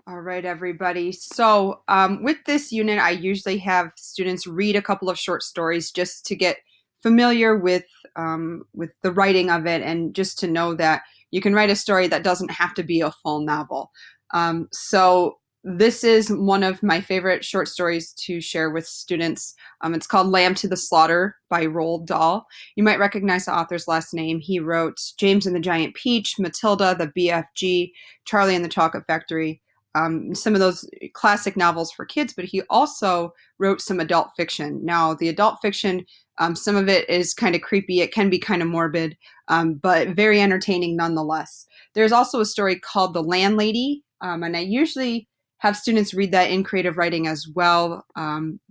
All right, everybody. So, with this unit, I usually have students read a couple of short stories just to get familiar with the writing of it, and just to know that you can write a story that doesn't have to be a full novel. So, this is one of my favorite short stories to share with students. It's called "Lamb to the Slaughter" by Roald Dahl. You might recognize the author's last name. He wrote James and the Giant Peach, Matilda, the BFG, Charlie and the Chocolate Factory, some of those classic novels for kids, but he also wrote some adult fiction. Now, the adult fiction, some of it is kind of creepy. It can be kind of morbid, but very entertaining nonetheless. There's also a story called The Landlady, and I usually have students read that in creative writing as well,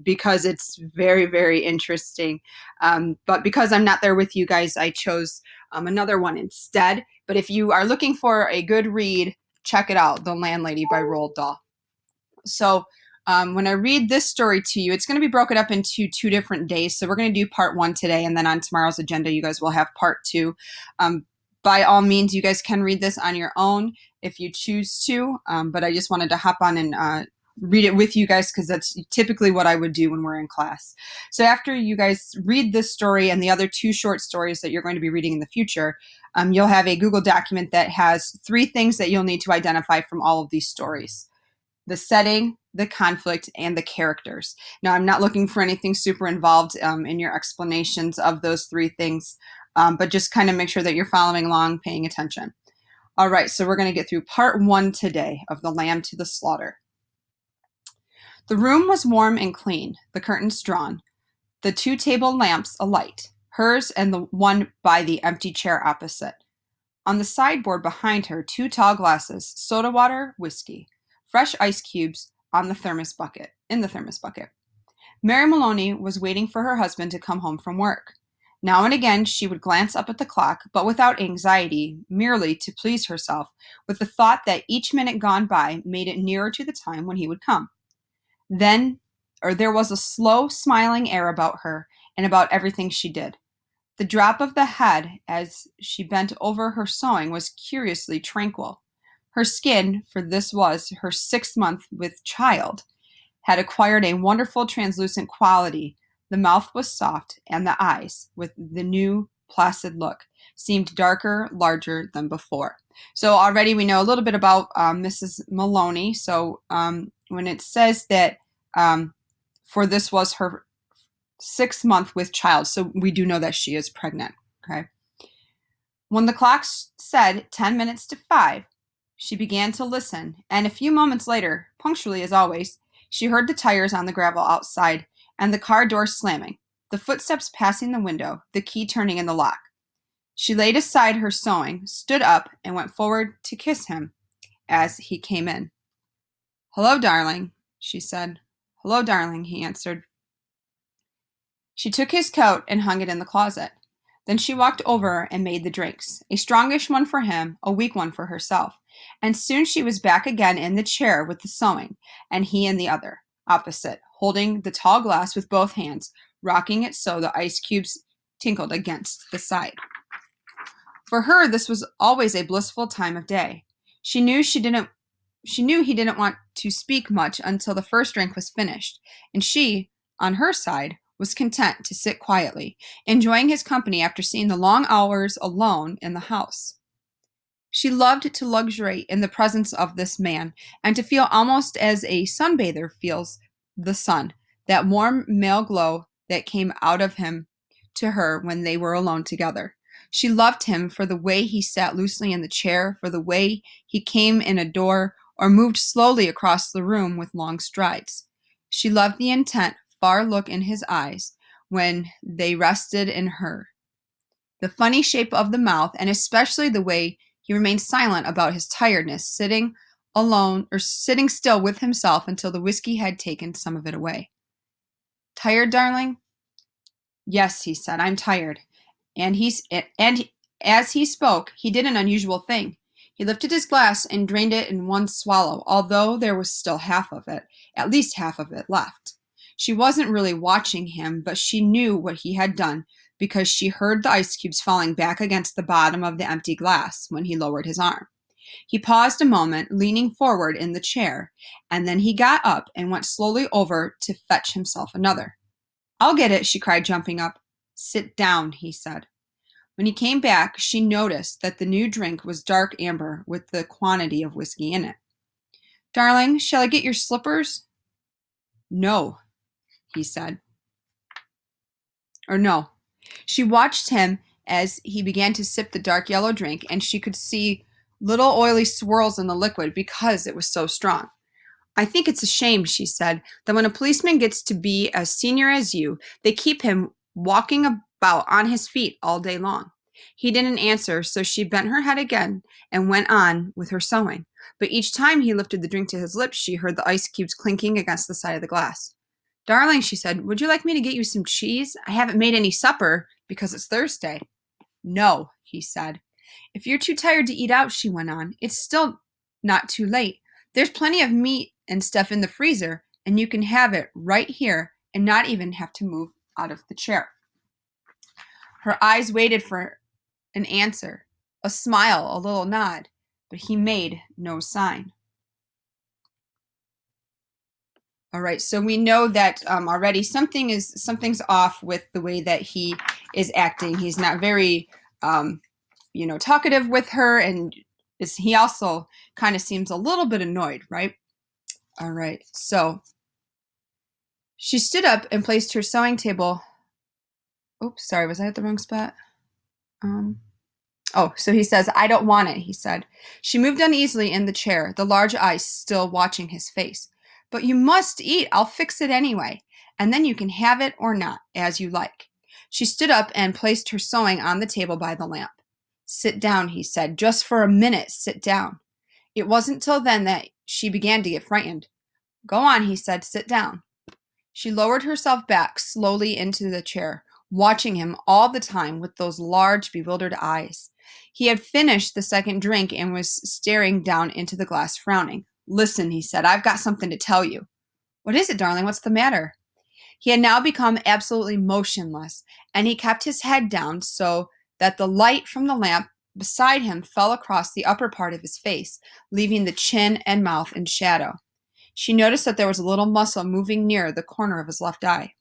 because it's very, very interesting. But because I'm not there with you guys, I chose another one instead. But if you are looking for a good read, check it out, The Landlady by Roald Dahl. So when I read this story to you, it's going to be broken up into 2 different days. So we're going to do part 1 today, and then on tomorrow's agenda, you guys will have part 2. By all means, you guys can read this on your own if you choose to, but I just wanted to hop on and read it with you guys because that's typically what I would do when we're in class. So after you guys read this story and the other 2 short stories that you're going to be reading in the future, you'll have a Google document that has 3 things that you'll need to identify from all of these stories: the setting, the conflict, and the characters. Now, I'm not looking for anything super involved in your explanations of those 3 things, but just kind of make sure that you're following along, paying attention. All right, so we're going to get through part 1 today of The Lamb to the Slaughter. The room was warm and clean, the curtains drawn, the 2 table lamps alight, hers and the one by the empty chair opposite. On the sideboard behind her, 2 tall glasses, soda water, whiskey, fresh ice cubes in the thermos bucket. Mary Maloney was waiting for her husband to come home from work. Now and again she would glance up at the clock, but without anxiety, merely to please herself, with the thought that each minute gone by made it nearer to the time when he would come. There was a slow, smiling air about her and about everything she did. The drop of the head as she bent over her sewing was curiously tranquil. Her skin, for this was her 6th month with child, had acquired a wonderful translucent quality. The mouth was soft, and the eyes, with the new placid look, seemed darker, larger than before. So already we know a little bit about Mrs. Maloney. So when it says that for this was her 6th month with child, so we do know that she is pregnant. Okay. When the clock said 10 minutes to 5, she began to listen, and a few moments later, punctually as always, she heard the tires on the gravel outside and the car door slamming, the footsteps passing the window, the key turning in the lock. She laid aside her sewing, stood up, and went forward to kiss him as he came in. "Hello, darling," she said. "Hello, darling," he answered. She took his coat and hung it in the closet. Then she walked over and made the drinks, a strongish one for him, a weak one for herself, and soon she was back again in the chair with the sewing, and he in the other, opposite, holding the tall glass with both hands, rocking it so the ice cubes tinkled against the side. For her, this was always a blissful time of day. She knew he didn't want to speak much until the first drink was finished, and she, on her side, was content to sit quietly, enjoying his company after seeing the long hours alone in the house. She loved to luxuriate in the presence of this man, and to feel almost as a sunbather feels the sun, that warm male glow that came out of him to her when they were alone together. She loved him for the way he sat loosely in the chair, for the way he came in a door, or moved slowly across the room with long strides. She loved the intent, far look in his eyes when they rested in her, the funny shape of the mouth, and especially the way he remained silent about his tiredness, sitting alone or sitting still with himself until the whiskey had taken some of it away. "Tired, darling?" "Yes," he said, "I'm tired." And as he spoke, he did an unusual thing. He lifted his glass and drained it in one swallow, although there was still at least half of it left. She wasn't really watching him, but she knew what he had done because she heard the ice cubes falling back against the bottom of the empty glass when he lowered his arm. He paused a moment, leaning forward in the chair, and then he got up and went slowly over to fetch himself another. "I'll get it," she cried, jumping up. "Sit down," he said. When he came back, she noticed that the new drink was dark amber with the quantity of whiskey in it. "Darling, shall I get your slippers?" "No," he said. Or no. She watched him as he began to sip the dark yellow drink, and she could see little oily swirls in the liquid because it was so strong. "I think it's a shame," she said, "that when a policeman gets to be as senior as you, they keep him walking about on his feet all day long." He didn't answer, so she bent her head again and went on with her sewing. But each time he lifted the drink to his lips, she heard the ice cubes clinking against the side of the glass. "Darling," she said, "would you like me to get you some cheese? I haven't made any supper because it's Thursday." "No," he said. "If you're too tired to eat out," she went on, "it's still not too late. There's plenty of meat and stuff in the freezer, and you can have it right here and not even have to move out of the chair." Her eyes waited for an answer, a smile, a little nod, but he made no sign. All right, so we know that already something's off with the way that he is acting. He's not very, talkative with her, and he also kind of seems a little bit annoyed, right? All right, so she stood up and placed her sewing table. Oops, sorry, was I at the wrong spot? So he says, "I don't want it," he said. She moved uneasily in the chair, the large eyes still watching his face. "But you must eat. I'll fix it anyway. And then you can have it or not, as you like." She stood up and placed her sewing on the table by the lamp. "Sit down," he said. "Just for a minute, sit down." It wasn't till then that she began to get frightened. "Go on," he said. "Sit down." She lowered herself back slowly into the chair, watching him all the time with those large, bewildered eyes. He had finished the second drink and was staring down into the glass, frowning. "Listen," he said, "I've got something to tell you." "What is it, darling? What's the matter?" He had now become absolutely motionless, and he kept his head down so that the light from the lamp beside him fell across the upper part of his face, leaving the chin and mouth in shadow. She noticed that there was a little muscle moving near the corner of his left eye.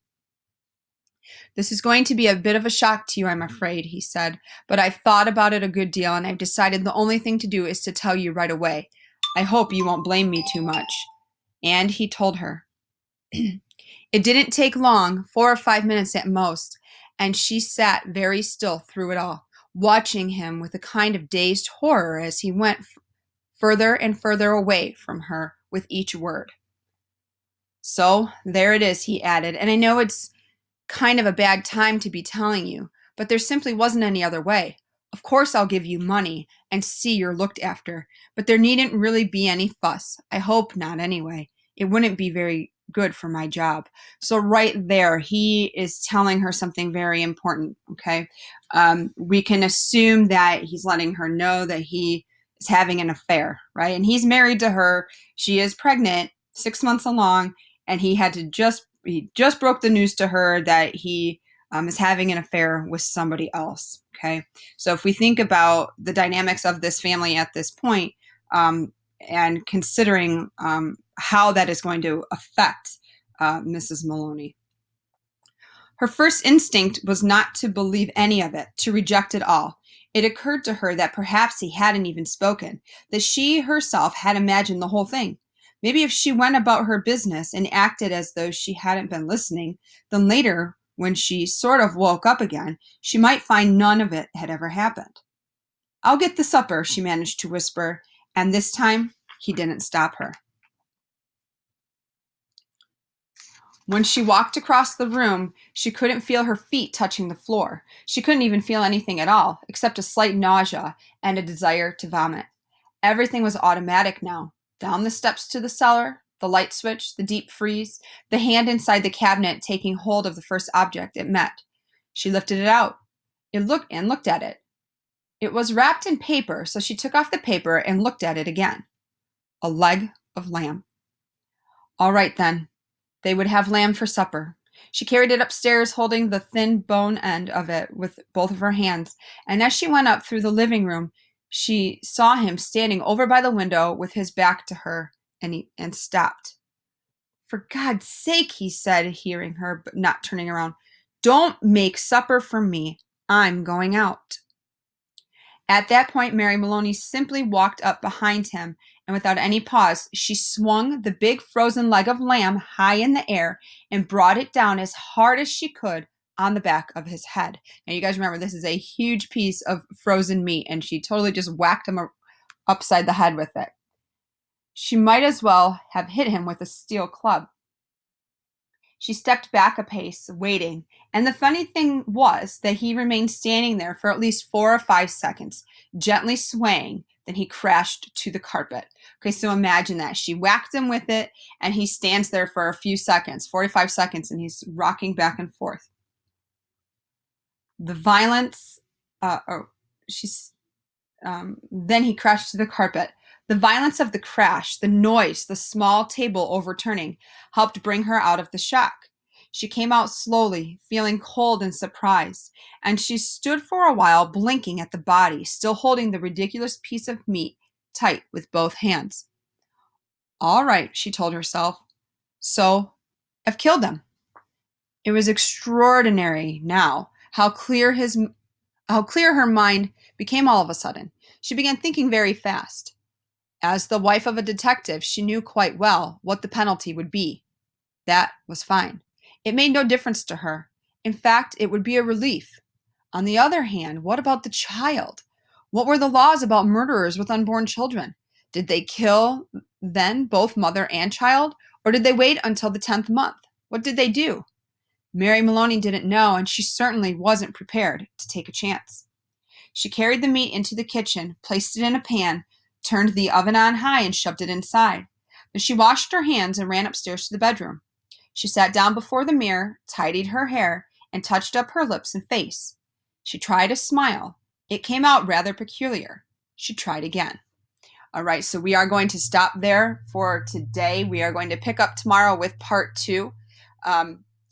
"This is going to be a bit of a shock to you, I'm afraid," he said, "but I've thought about it a good deal, and I've decided the only thing to do is to tell you right away. I hope you won't blame me too much." And he told her. It didn't take long, 4 or 5 minutes at most, and she sat very still through it all, watching him with a kind of dazed horror as he went further and further away from her with each word. "So there it is," he added, "and I know it's kind of a bad time to be telling you, but there simply wasn't any other way. Of course I'll give you money and see you're looked after, but there needn't really be any fuss. I hope not, anyway. It wouldn't be very good for my job." So right there, he is telling her something very important, okay? We can assume that he's letting her know that he is having an affair, right? And he's married to her. She is pregnant, 6 months along, and he just broke the news to her that he is having an affair with somebody else. Okay, so if we think about the dynamics of this family at this point, and considering how that is going to affect Mrs. Maloney. Her first instinct was not to believe any of it, to reject it all. It occurred to her that perhaps he hadn't even spoken, that she herself had imagined the whole thing. Maybe if she went about her business and acted as though she hadn't been listening, then later, when she sort of woke up again, she might find none of it had ever happened. "I'll get the supper," she managed to whisper, and this time he didn't stop her. When she walked across the room, she couldn't feel her feet touching the floor. She couldn't even feel anything at all, except a slight nausea and a desire to vomit. Everything was automatic now. Down the steps to the cellar, the light switch, the deep freeze, the hand inside the cabinet taking hold of the first object it met. She lifted it out. It looked at it. It was wrapped in paper, so she took off the paper and looked at it again. A leg of lamb. All right then. They would have lamb for supper. She carried it upstairs, holding the thin bone end of it with both of her hands, and as she went up through the living room, She saw him standing over by the window with his back to her, and stopped. "For God's sake," he said, hearing her but not turning around, "don't make supper for me. I'm going out." At that point, Mary Maloney simply walked up behind him, and without any pause, she swung the big frozen leg of lamb high in the air and brought it down as hard as she could on the back of his head. Now, you guys remember, this is a huge piece of frozen meat, and she totally just whacked him upside the head with it. She might as well have hit him with a steel club. She stepped back a pace, waiting, and the funny thing was that he remained standing there for at least 4 or 5 seconds, gently swaying. Then he crashed to the carpet. Okay, so imagine that. She whacked him with it, and he stands there for a few seconds, 45 seconds, and he's rocking back and forth. The violence, then he crashed to the carpet. The violence of the crash, the noise, the small table overturning, helped bring her out of the shock. She came out slowly, feeling cold and surprised, and she stood for a while blinking at the body, still holding the ridiculous piece of meat tight with both hands. "All right," she told herself. "So I've killed them." It was extraordinary now how clear her mind became all of a sudden. She began thinking very fast. As the wife of a detective, she knew quite well what the penalty would be. That was fine. It made no difference to her. In fact, it would be a relief. On the other hand, what about the child? What were the laws about murderers with unborn children? Did they kill then both mother and child, or did they wait until the 10th month? What did they do? Mary Maloney didn't know, and she certainly wasn't prepared to take a chance. She carried the meat into the kitchen, placed it in a pan, turned the oven on high, and shoved it inside. Then she washed her hands and ran upstairs to the bedroom. She sat down before the mirror, tidied her hair, and touched up her lips and face. She tried a smile. It came out rather peculiar. She tried again. All right, so we are going to stop there for today. We are going to pick up tomorrow with part 2.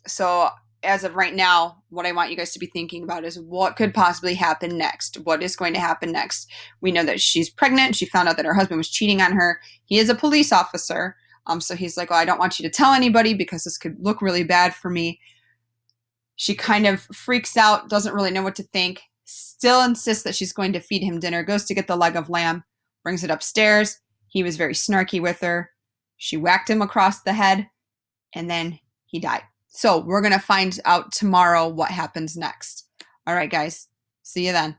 So as of right now, what I want you guys to be thinking about is what could possibly happen next. What is going to happen next? We know that she's pregnant. She found out that her husband was cheating on her. He is a police officer. So he's like, "Oh, I don't want you to tell anybody because this could look really bad for me." She kind of freaks out, doesn't really know what to think, still insists that she's going to feed him dinner, goes to get the leg of lamb, brings it upstairs. He was very snarky with her. She whacked him across the head, and then he died. So we're going to find out tomorrow what happens next. All right, guys. See you then.